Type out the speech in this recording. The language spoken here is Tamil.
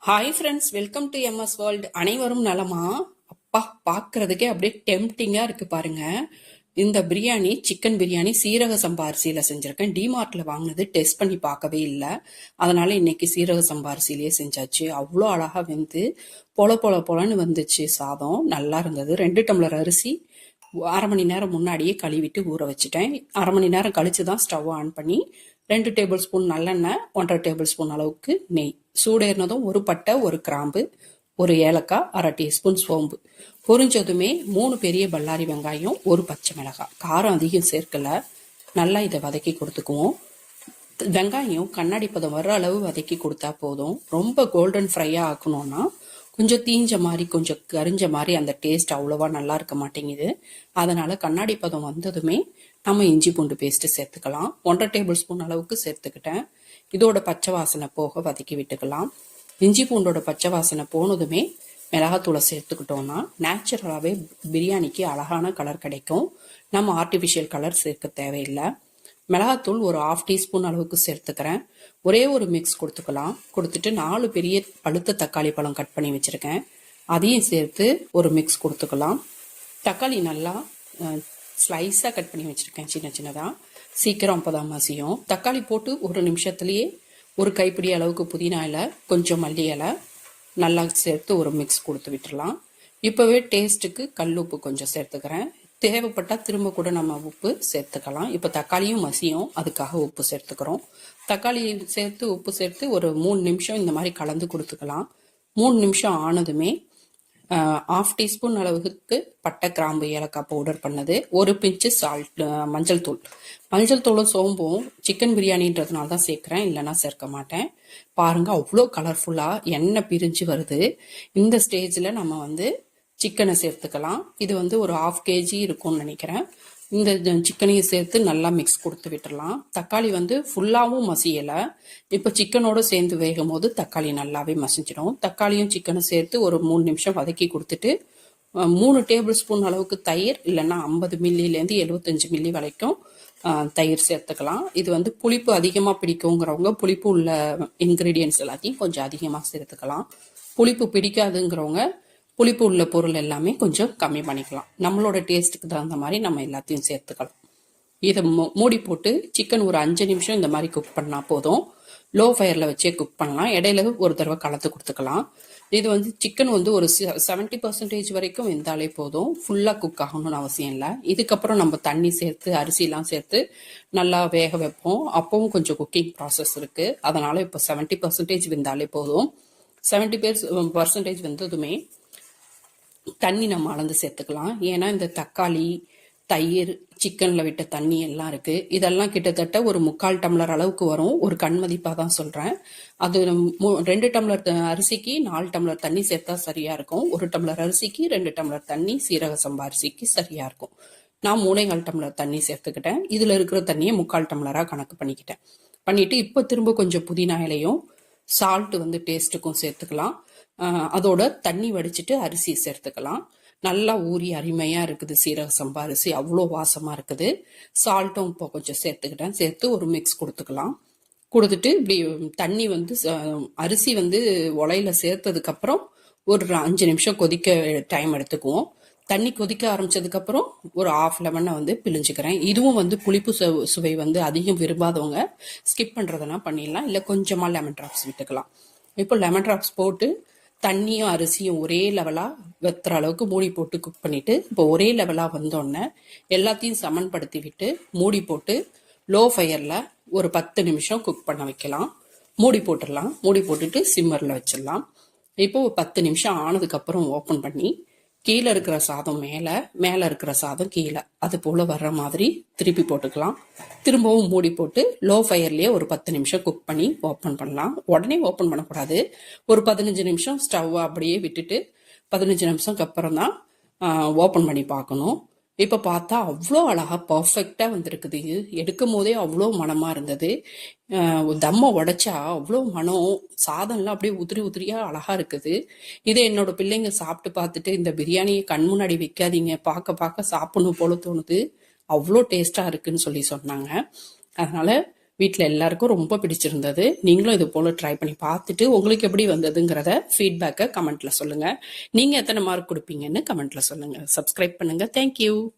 Hi friends, welcome to MS world. அனைவரும் நலமா? அப்பா, பார்க்கறதுக்கே அப்படியே டெம்டிங்கா இருக்கு பாருங்க. இந்த பிரியாணி, சிக்கன் பிரியாணி சீரக சம்பா அரிசியில செஞ்சிருக்கேன். டிமார்ட்ல வாங்கினது டெஸ்ட் பண்ணி பார்க்கவே இல்லை. அதனால இன்னைக்கு சீரக சம்பா அரிசியிலேயே செஞ்சாச்சு. அவ்வளோ அழகா வெந்து பொல பொல பொலன்னு வந்துச்சு. சாதம் நல்லா இருந்தது. 2 டம்ளர் அரிசி அரை மணி நேரம் முன்னாடியே கழுவிட்டு ஊற வச்சுட்டேன். அரை மணி நேரம் கழிச்சு தான் ஸ்டவ் ஆன் பண்ணி 2 டேபிள் ஸ்பூன் நல்லெண்ணெய், 1.5 டேபிள் ஸ்பூன் அளவுக்கு நெய், சூடேறினதும் ஒரு பட்டை, ஒரு கிராம்பு, ஒரு ஏலக்காய், அரை டீஸ்பூன் சோம்பு பொரிஞ்சதுமே 3 பெரிய பல்லாரி வெங்காயம், ஒரு பச்சை மிளகாய். காரம் அதிகம் சேர்க்கல. நல்லா இதை வதக்கி கொடுத்துக்குவோம். வெங்காயம் கண்ணாடி பதம் வர்ற அளவு வதக்கி கொடுத்தா போதும். ரொம்ப கோல்டன் ஃப்ரையாக ஆக்கணும்னா கொஞ்சம் தீஞ்ச மாதிரி, கொஞ்சம் கரிஞ்ச மாதிரி அந்த டேஸ்ட் அவ்வளோவா நல்லா இருக்க மாட்டேங்குது. அதனால கண்ணாடி பதம் வந்ததுமே நம்ம இஞ்சி பூண்டு பேஸ்ட்டு சேர்த்துக்கலாம். 1.5 டேபிள் ஸ்பூன் அளவுக்கு சேர்த்துக்கிட்டேன். இதோட பச்சை வாசனை போக வதக்கி விட்டுக்கலாம். இஞ்சி பூண்டோட பச்சை வாசனை போனதுமே மிளகாத்தூளை சேர்த்துக்கிட்டோம்னா நேச்சுரலாகவே பிரியாணிக்கு அழகான கலர் கிடைக்கும். நம்ம ஆர்டிஃபிஷியல் கலர் சேர்க்க தேவையில்லை. மிளகாத்தூள் ஒரு 1/2 டீஸ்பூன் அளவுக்கு சேர்த்துக்கிறேன். ஒரே ஒரு மிக்ஸ் கொடுத்துக்கலாம். கொடுத்துட்டு 4 பெரிய பழுத்த தக்காளி பழம் கட் பண்ணி வச்சுருக்கேன், அதையும் சேர்த்து ஒரு மிக்ஸ் கொடுத்துக்கலாம். தக்காளி நல்லா ஸ்லைஸாக கட் பண்ணி வச்சுருக்கேன், சின்ன சின்னதாக. சீக்கிரம் அப்போ தான் மசியும். தக்காளி போட்டு ஒரு நிமிஷத்துலேயே ஒரு கைப்பிடி அளவுக்கு புதினா இலை, கொஞ்சம் மல்லி இலை நல்லா சேர்த்து ஒரு மிக்ஸ் கொடுத்து விட்டுடலாம். இப்போவே டேஸ்ட்டுக்கு கல் உப்பு கொஞ்சம் சேர்த்துக்கிறேன். தேவைப்பட்டால் திரும்ப கூட நம்ம உப்பு சேர்த்துக்கலாம். இப்போ தக்காளியும் மசியும், அதுக்காக உப்பு சேர்த்துக்கிறோம். தக்காளி சேர்த்து உப்பு சேர்த்து ஒரு 3 நிமிஷம் இந்த மாதிரி கலந்து கொடுத்துக்கலாம். 3 நிமிஷம் ஆனதுமே 1/2 டீஸ்பூன் அளவுக்கு பட்டை, கிராம்பு, ஏலக்காய் பவுடர் பண்ணது, ஒரு பிஞ்சு சால்ட், மஞ்சள் தூள். மஞ்சள் தூளும் சோம்பும் சிக்கன் பிரியாணின்றதுனால தான் சேர்க்குறேன், இல்லைன்னா சேர்க்க மாட்டேன். பாருங்க, அவ்வளோ கலர்ஃபுல்லாக எண்ணெய் பிரிஞ்சு வருது. இந்த ஸ்டேஜில் நம்ம சிக்கனை சேர்த்துக்கலாம். இது ஒரு 1/2 கேஜி இருக்கும்னு நினைக்கிறேன். இந்த சிக்கனையும் சேர்த்து நல்லா மிக்ஸ் கொடுத்து விட்டுடலாம். தக்காளி ஃபுல்லாகவும் மசியலை. இப்போ சிக்கனோட சேர்ந்து வேகும் போது தக்காளி நல்லாவே மசிஞ்சிடும். தக்காளியும் சிக்கனும் சேர்த்து ஒரு 3 நிமிஷம் வதக்கி கொடுத்துட்டு 3 டேபிள் ஸ்பூன் அளவுக்கு தயிர், இல்லைன்னா 50 மில்லிலேருந்து 75 மில்லி வரைக்கும் தயிர் சேர்த்துக்கலாம். இது புளிப்பு அதிகமாக பிடிக்குங்கிறவங்க புளிப்பு உள்ள இன்க்ரீடியன்ஸ் எல்லாத்தையும் கொஞ்சம் அதிகமாக சேர்த்துக்கலாம். புளிப்பு பிடிக்காதுங்கிறவங்க புளிப்பு உள்ள பொருள் எல்லாமே கொஞ்சம் கம்மி பண்ணிக்கலாம். நம்மளோட டேஸ்ட்டுக்கு தகுந்த மாதிரி நம்ம எல்லாத்தையும் சேர்த்துக்கலாம். இதை மூடி போட்டு சிக்கன் ஒரு 5 நிமிஷம் இந்த மாதிரி குக் பண்ணால் போதும். லோ ஃபயரில் வச்சே குக் பண்ணலாம். இடையில ஒரு தடவை கலந்து கொடுத்துக்கலாம். இது சிக்கன் ஒரு 70% வரைக்கும் வெந்தாலே போதும். ஃபுல்லாக குக் ஆகணும்னு அவசியம் இல்லை. இதுக்கப்புறம் நம்ம தண்ணி சேர்த்து அரிசிலாம் சேர்த்து நல்லா வேக வைப்போம். அப்பவும் கொஞ்சம் குக்கிங் ப்ராசஸ் இருக்குது. அதனால் இப்போ 70% வெந்தாலே போதும். 70% வெந்ததுமே தண்ணி நம்ம அளந்து சேர்த்துக்கலாம். ஏன்னா இந்த தக்காளி, தயிர், சிக்கனில் விட்ட தண்ணி எல்லாம் இருக்குது. இதெல்லாம் கிட்டத்தட்ட ஒரு 3/4 டம்ளர் அளவுக்கு வரும். ஒரு கண்மதிப்பாக தான் சொல்கிறேன். அது 2 டம்ளர் அரிசிக்கு 4 டம்ளர் தண்ணி சேர்த்தா சரியாக இருக்கும். 1 டம்ளர் அரிசிக்கு 2 டம்ளர் தண்ணி சீரக சம்பா அரிசிக்கு சரியாக இருக்கும். நான் 3/4 டம்ளர் தண்ணி சேர்த்துக்கிட்டேன். இதில் இருக்கிற தண்ணியை 3/4 டம்ளராக கணக்கு பண்ணிட்டு இப்போ திரும்ப கொஞ்சம் புதினா இலையும் சால்ட்டு டேஸ்ட்டுக்கும் சேர்த்துக்கலாம். அதோட தண்ணி வடிச்சிட்டு அரிசி சேர்த்துக்கலாம். நல்லா ஊறி அருமையாக இருக்குது சீரக சம்பா அரிசி, அவ்வளோ வாசமாக இருக்குது. சால்ட்டும் இப்போ கொஞ்சம் சேர்த்து ஒரு மிக்ஸ் கொடுத்துக்கலாம். கொடுத்துட்டு இப்படி தண்ணி அரிசி உலையில சேர்த்ததுக்கப்புறம் ஒரு 5 நிமிஷம் கொதிக்க டைம் எடுத்துக்குவோம். தண்ணி கொதிக்க ஆரம்பிச்சதுக்கப்புறம் ஒரு 1/2 லெமனை பிழிஞ்சுக்கிறேன். இதுவும் புளிப்பு சுவை அதிகம் விரும்பாதவங்க ஸ்கிப் பண்ணுறதுனா பண்ணிடலாம், இல்லை கொஞ்சமாக லெமன் ட்ராப்ஸ் விட்டுக்கலாம். இப்போ லெமன் ட்ராப்ஸ் போட்டு தண்ணியும் அரிசியும் ஒரே லெவலாக வெத்துற அளவுக்கு மூடி போட்டு குக் பண்ணிவிட்டு, இப்போ ஒரே லெவலாக வந்தோடனே எல்லாத்தையும் சமன்படுத்தி விட்டு மூடி போட்டு லோ ஃபயரில் ஒரு 10 நிமிஷம் குக் பண்ண வைக்கலாம். மூடி போட்டுடலாம். மூடி போட்டுட்டு சிம்மரில் வச்சிடலாம். இப்போ 10 நிமிஷம் ஆனதுக்கப்புறம் ஓப்பன் பண்ணி கீழே இருக்கிற சாதம் மேலே இருக்கிற சாதம் கீழே, அது போல் வர்ற மாதிரி திருப்பி போட்டுக்கலாம். திரும்பவும் மூடி போட்டு லோ ஃபயர்லேயே ஒரு 10 நிமிஷம் குக் பண்ணி ஓப்பன் பண்ணலாம். உடனே ஓப்பன் பண்ணக்கூடாது. ஒரு 15 நிமிஷம் ஸ்டவ்வை அப்படியே விட்டுட்டு 15 நிமிஷம்க்கு அப்புறம் தான் ஓப்பன் பண்ணி பார்க்கணும். இப்போ பார்த்தா அவ்வளோ அழகாக பர்ஃபெக்டாக வந்திருக்குது. எடுக்கும் போதே அவ்வளோ மனமாக இருந்தது. தம்மை உடைச்சா அவ்வளோ மனம், சாதம்லாம் அப்படியே உதிரியாக அழகாக இருக்குது. இதை என்னோட பிள்ளைங்க சாப்பிட்டு பார்த்துட்டு, இந்த பிரியாணியை கண் முன்னாடி வைக்காதீங்க, பார்க்க சாப்பிடணும் போல தோணுது, அவ்வளோ டேஸ்ட்டாக இருக்குன்னு சொன்னாங்க. அதனால் வீட்டில் எல்லாருக்கும் ரொம்ப பிடிச்சிருந்தது. நீங்களும் இது போல் ட்ரை பண்ணி பார்த்துட்டு உங்களுக்கு எப்படி வந்ததுங்கிறத ஃபீட்பேக்கை கமெண்ட்டில் சொல்லுங்கள். நீங்கள் எத்தனை மார்க் கொடுப்பீங்கன்னு கமெண்ட்டில் சொல்லுங்கள். சப்ஸ்கிரைப் பண்ணுங்கள். தேங்க்யூ.